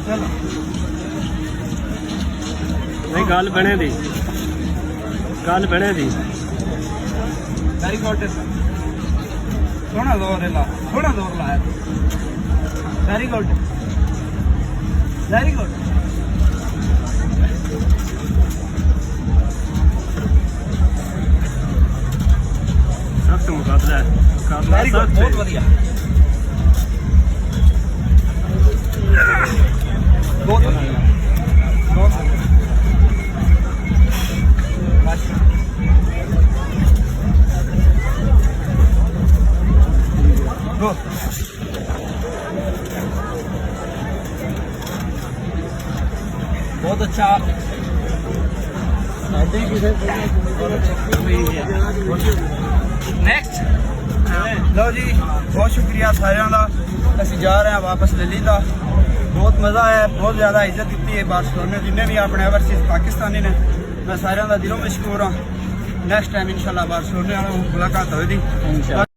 चलो नहीं गल बने दी वेरी गुड सोना जोर लाया वेरी गुड सख्त मुकाबला है वेरी गुड बहुत बढ़िया बहुत बढ़िया बहुत अच्छा नेक्स्ट लो जी बहुत शुक्रिया सारिਆਂ ਦਾ ਅਸੀਂ जा रहे हैं वापस दिल्ली का बहुत मज़ा आया बहुत ज़्यादा इज्जत दी है बार्सिलोना जिन्हें भी अपने ओवरसीज पाकिस्तानी ने मैं सारिਆਂ ਦਾ दिलों मशकूर हाँ नेक्स्ट टाइम इंशाल्लाह बार्सिलोना वालों मुलाकात होगी।